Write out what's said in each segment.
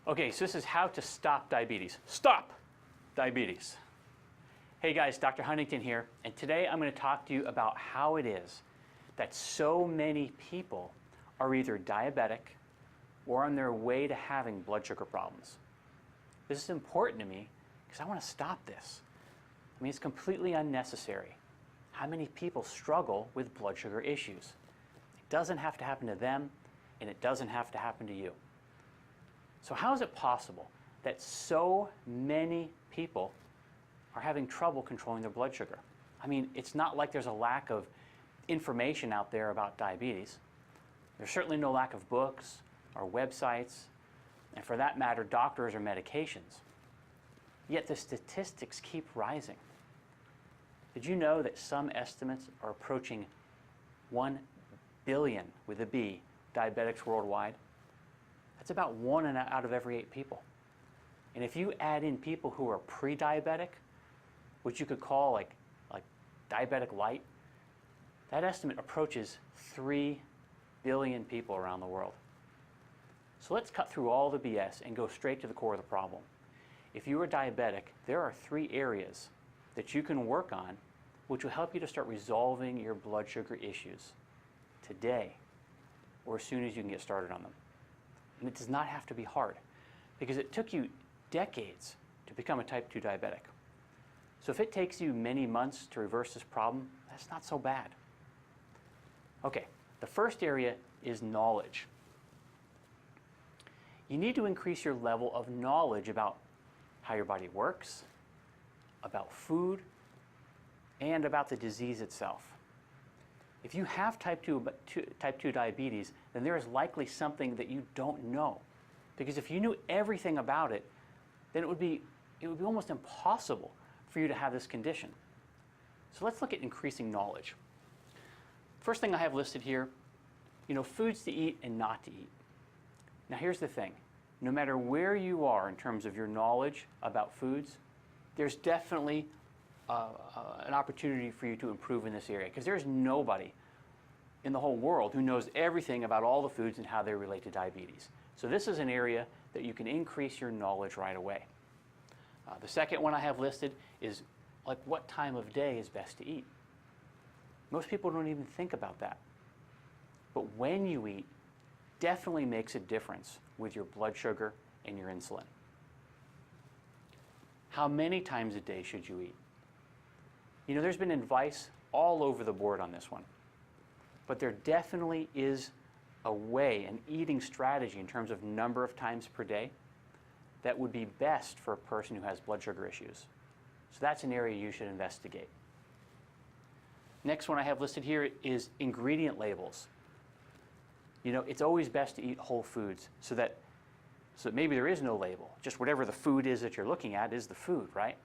Okay, so this is how to stop diabetes. Stop diabetes. Hey guys, Dr. Huntington here, and today I'm going to talk to you about how it is that so many people are either diabetic or on their way to having blood sugar problems. This is important to me because I want to stop this. I mean, it's completely unnecessary. How many people struggle with blood sugar issues? It doesn't have to happen to them, and it doesn't have to happen to you. So how is it possible that so many people are having trouble controlling their blood sugar? I mean, it's not like there's a lack of information out there about diabetes. There's certainly no lack of books or websites, and for that matter, doctors or medications. Yet the statistics keep rising. Did you know that some estimates are approaching 1 billion, with a B, diabetics worldwide? That's about 1 out of every 8 people. And if you add in people who are pre-diabetic, which you could call like diabetic light, that estimate approaches 3 billion people around the world. So let's cut through all the BS and go straight to the core of the problem. If you are diabetic, there are 3 areas that you can work on which will help you to start resolving your blood sugar issues today or as soon as you can get started on them. And it does not have to be hard because it took you decades to become a type 2 diabetic. So if it takes you many months to reverse this problem, that's not so bad. Okay, the first area is knowledge. You need to increase your level of knowledge about how your body works, about food, and about the disease itself. If you have type 2 diabetes, then there is likely something that you don't know. Because if you knew everything about it, then it would be almost impossible for you to have this condition. So let's look at increasing knowledge. First thing I have listed here, foods to eat and not to eat. Now here's the thing. No matter where you are in terms of your knowledge about foods, there's definitely an opportunity for you to improve in this area because there's nobody in the whole world who knows everything about all the foods and how they relate to diabetes. So this is an area that you can increase your knowledge right away. The second one I have listed is what time of day is best to eat. Most people don't even think about that. But when you eat, definitely makes a difference with your blood sugar and your insulin. How many times a day should you eat? There's been advice all over the board on this one. But there definitely is a way, an eating strategy in terms of number of times per day that would be best for a person who has blood sugar issues. So that's an area you should investigate. Next one I have listed here is ingredient labels. It's always best to eat whole foods so that maybe there is no label. Just whatever the food is that you're looking at is the food, right?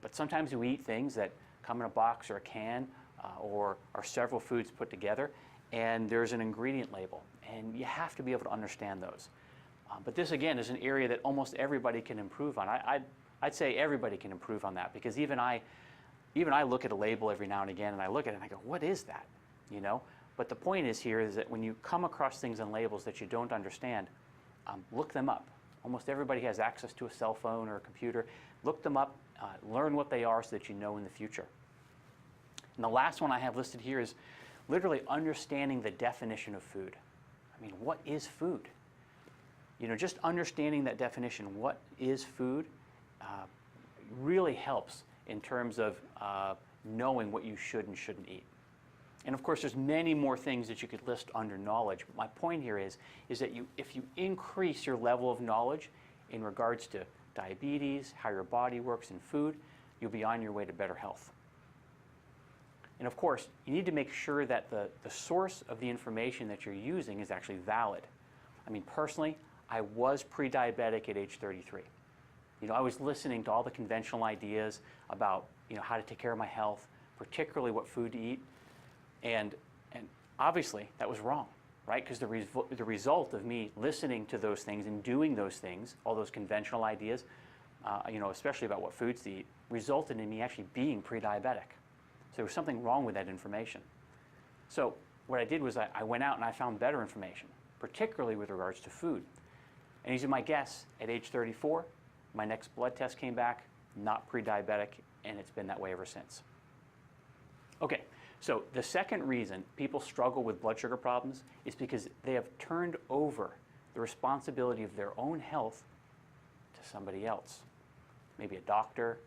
But sometimes we eat things that come in a box or a can or are several foods put together, and there's an ingredient label, and you have to be able to understand those. But this, again, is an area that almost everybody can improve on. I'd say everybody can improve on that because even I look at a label every now and again, and I look at it and I go, what is that? But the point is that when you come across things on labels that you don't understand, look them up. Almost everybody has access to a cell phone or a computer. Look them up, learn what they are so that you know in the future. And the last one I have listed here is literally understanding the definition of food. I mean, what is food? Just understanding that definition, what is food, really helps in terms of knowing what you should and shouldn't eat. And of course, there's many more things that you could list under knowledge. But my point here is that if you increase your level of knowledge in regards to diabetes, how your body works, and food, you'll be on your way to better health. And of course, you need to make sure that the source of the information that you're using is actually valid. I mean, personally, I was pre-diabetic at age 33. I was listening to all the conventional ideas about how to take care of my health, particularly what food to eat. And obviously, that was wrong, right? Because the result of me listening to those things and doing those things, all those conventional ideas, especially about what foods to eat, resulted in me actually being pre-diabetic. So there was something wrong with that information. So what I did was I went out and I found better information, particularly with regards to food. And as you might guess, at age 34, my next blood test came back, not pre-diabetic, and it's been that way ever since. Okay, so the second reason people struggle with blood sugar problems is because they have turned over the responsibility of their own health to somebody else. Maybe a doctor,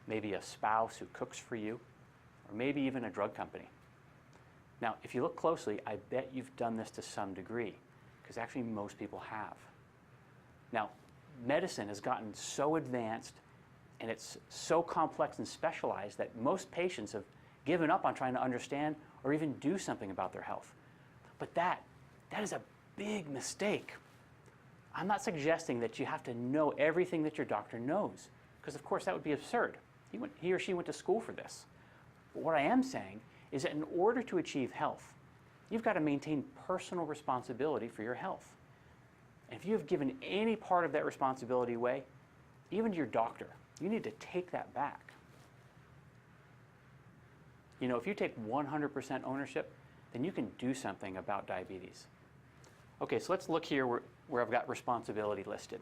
maybe a spouse who cooks for you, or maybe even a drug company. Now, if you look closely, I bet you've done this to some degree, because actually most people have. Now, medicine has gotten so advanced and it's so complex and specialized that most patients have given up on trying to understand or even do something about their health. But that is a big mistake. I'm not suggesting that you have to know everything that your doctor knows, because of course that would be absurd. He or she went to school for this. But what I am saying is that in order to achieve health, you've got to maintain personal responsibility for your health. And if you have given any part of that responsibility away, even to your doctor, you need to take that back. You know, if you take 100% ownership, then you can do something about diabetes. Okay, so let's look here where I've got responsibility listed.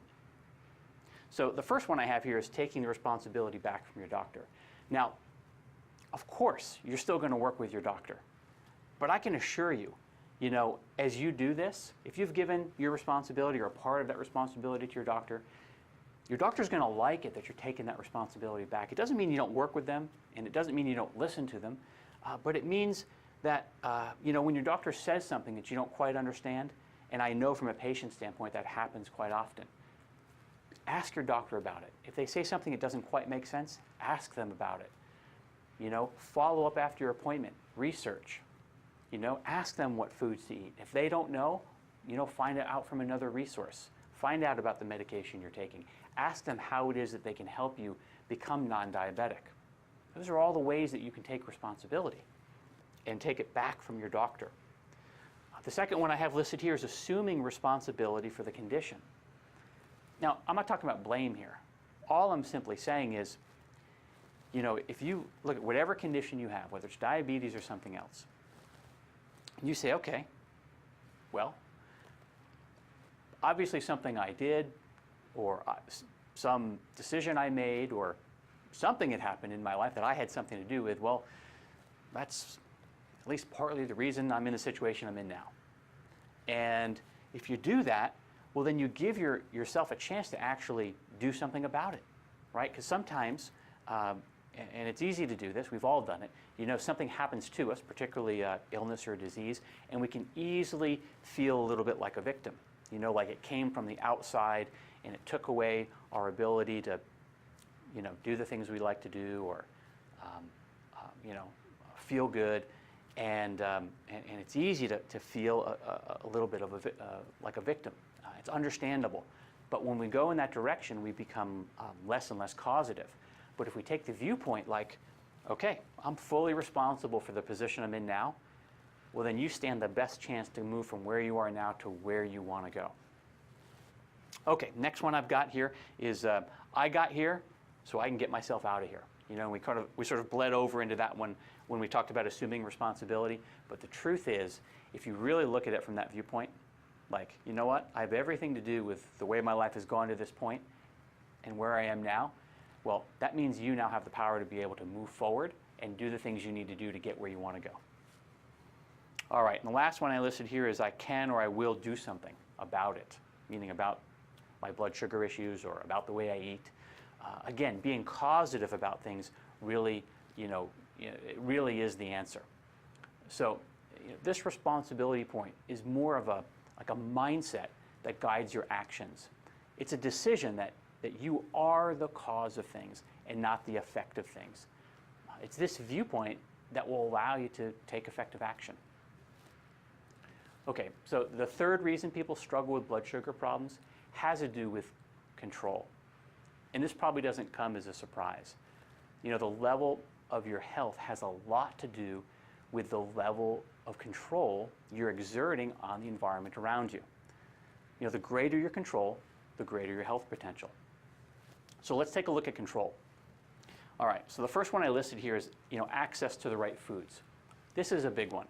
So the first one I have here is taking the responsibility back from your doctor. Now, of course, you're still going to work with your doctor. But I can assure you, you know, as you do this, if you've given your responsibility or a part of that responsibility to your doctor's going to like it that you're taking that responsibility back. It doesn't mean you don't work with them, and it doesn't mean you don't listen to them, but it means that, you know, when your doctor says something that you don't quite understand, and I know from a patient standpoint that happens quite often, ask your doctor about it. If they say something that doesn't quite make sense, ask them about it. You know, follow up after your appointment, research. You know, ask them what foods to eat. If they don't know, you know, find it out from another resource. Find out about the medication you're taking. Ask them how it is that they can help you become non-diabetic. Those are all the ways that you can take responsibility and take it back from your doctor. The second one I have listed here is assuming responsibility for the condition. Now, I'm not talking about blame here. All I'm simply saying is, you know, if you look at whatever condition you have, whether it's diabetes or something else, and you say, okay, well, obviously something I did, or some decision I made, or something had happened in my life that I had something to do with, well, that's at least partly the reason I'm in the situation I'm in now. And if you do that, well, then you give yourself a chance to actually do something about it, right? Because sometimes, and it's easy to do this, we've all done it, you know, something happens to us, particularly illness or disease, and we can easily feel a little bit like a victim. You know, like it came from the outside and it took away our ability to, you know, do the things we like to do, or, you know, feel good. And it's easy to feel a little bit of like a victim. It's understandable. But when we go in that direction, we become less and less causative. But if we take the viewpoint like, okay, I'm fully responsible for the position I'm in now, well, then you stand the best chance to move from where you are now to where you want to go. Okay, next one I've got here is I got here so I can get myself out of here. You know, we sort of bled over into that one when we talked about assuming responsibility. But the truth is, if you really look at it from that viewpoint, like, you know what, I have everything to do with the way my life has gone to this point and where I am now, well, that means you now have the power to be able to move forward and do the things you need to do to get where you want to go. All right, and the last one I listed here is I can or I will do something about it, meaning about my blood sugar issues or about the way I eat. Again, being causative about things really, it really is the answer. So this responsibility point is more of a mindset that guides your actions. It's a decision that you are the cause of things and not the effect of things. It's this viewpoint that will allow you to take effective action. Okay, so the third reason people struggle with blood sugar problems has to do with control. And this probably doesn't come as a surprise. You know, the level of your health has a lot to do with the level of control you're exerting on the environment around you. You know, the greater your control, the greater your health potential. So let's take a look at control. All right, so the first one I listed here is, access to the right foods. This is a big one.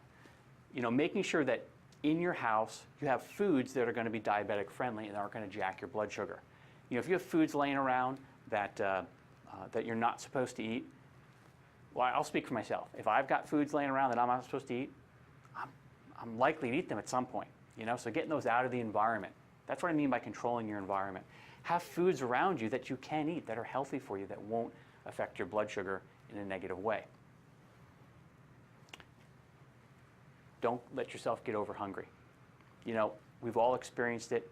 Making sure that in your house, you have foods that are going to be diabetic friendly and aren't going to jack your blood sugar. You know, if you have foods laying around that, that you're not supposed to eat, well, I'll speak for myself. If I've got foods laying around that I'm not supposed to eat, I'm likely to eat them at some point. You know, so getting those out of the environment. That's what I mean by controlling your environment. Have foods around you that you can eat, that are healthy for you, that won't affect your blood sugar in a negative way. Don't let yourself get over hungry. You know, we've all experienced it.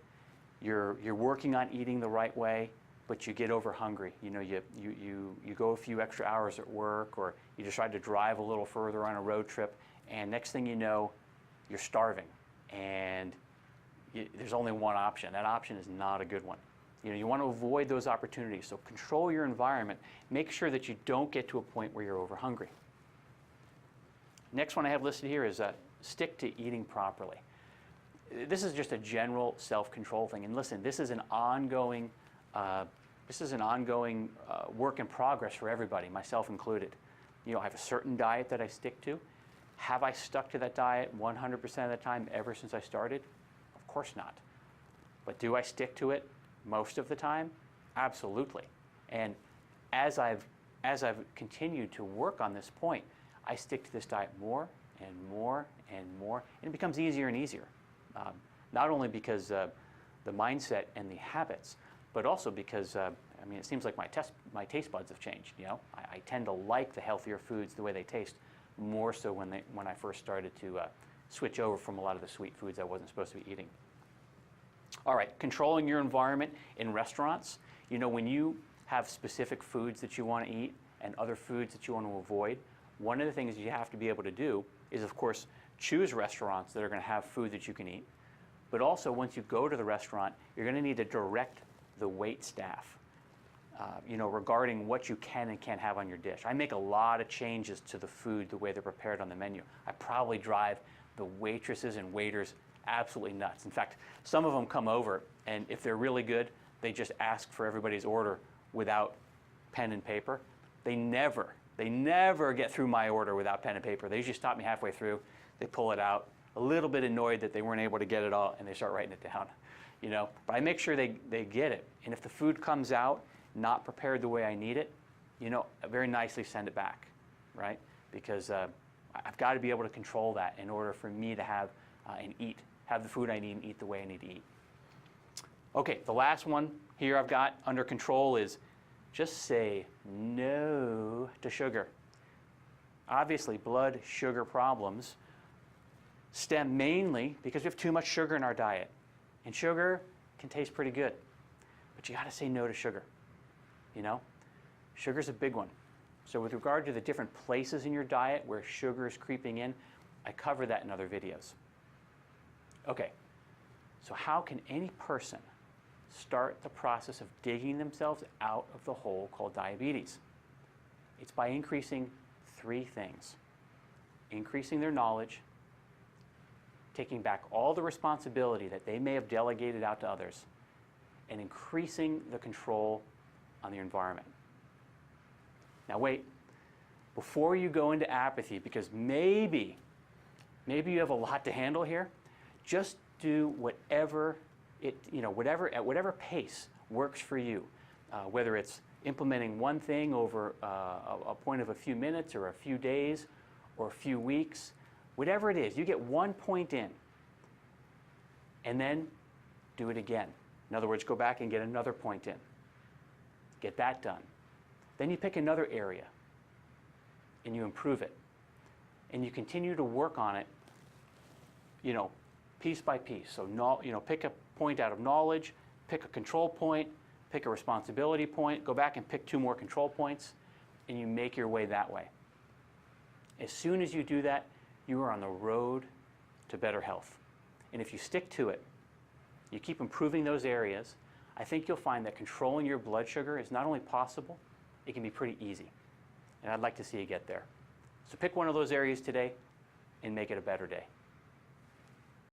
You're working on eating the right way, but you get over hungry. You know, you go a few extra hours at work, or you decide to drive a little further on a road trip, and next thing you know, you're starving. And there's only one option. That option is not a good one. You know, you want to avoid those opportunities. So control your environment. Make sure that you don't get to a point where you're over hungry. Next one I have listed here is stick to eating properly. This is just a general self-control thing. And listen, this is an ongoing work in progress for everybody, myself included. You know, I have a certain diet that I stick to. Have I stuck to that diet 100% of the time ever since I started? Of course not. But do I stick to it most of the time? Absolutely. And as I've continued to work on this point, I stick to this diet more and more and more, and it becomes easier and easier. Not only because the mindset and the habits, but also because I mean, it seems like my taste buds have changed. You know, I tend to like the healthier foods the way they taste more so when I first started to switch over from a lot of the sweet foods I wasn't supposed to be eating. All right, controlling your environment in restaurants. You know, when you have specific foods that you want to eat and other foods that you want to avoid, one of the things you have to be able to do is, of course, choose restaurants that are going to have food that you can eat. But also, once you go to the restaurant, you're going to need to direct the wait staff, you know, regarding what you can and can't have on your dish. I make a lot of changes to the food, the way they're prepared on the menu. I probably drive the waitresses and waiters absolutely nuts. In fact, some of them come over, and if they're really good, they just ask for everybody's order without pen and paper. They never get through my order without pen and paper. They usually stop me halfway through, they pull it out, a little bit annoyed that they weren't able to get it all, and they start writing it down. You know, but I make sure they get it. And if the food comes out not prepared the way I need it, you know, very nicely send it back, right? Because I've got to be able to control that in order for me to have have the food I need and eat the way I need to eat. Okay, the last one here I've got under control is just say no to sugar. Obviously, blood sugar problems stem mainly because we have too much sugar in our diet. And sugar can taste pretty good, but you got to say no to sugar. You know, sugar's a big one. So with regard to the different places in your diet where sugar is creeping in, I cover that in other videos. Okay, so how can any person start the process of digging themselves out of the hole called diabetes? It's by increasing three things: increasing their knowledge, taking back all the responsibility that they may have delegated out to others, and increasing the control on the environment. Now wait, before you go into apathy, because maybe you have a lot to handle here, just do whatever at whatever pace works for you. Whether it's implementing one thing over a point of a few minutes or a few days or a few weeks, whatever it is, you get one point in and then do it again. In other words, go back and get another point in. Get that done. Then you pick another area and you improve it. And you continue to work on it, you know, piece by piece. So, pick a point out of knowledge, pick a control point, pick a responsibility point, go back and pick two more control points, and you make your way that way. As soon as you do that, you are on the road to better health. And if you stick to it, you keep improving those areas, I think you'll find that controlling your blood sugar is not only possible, it can be pretty easy. And I'd like to see you get there. So pick one of those areas today and make it a better day.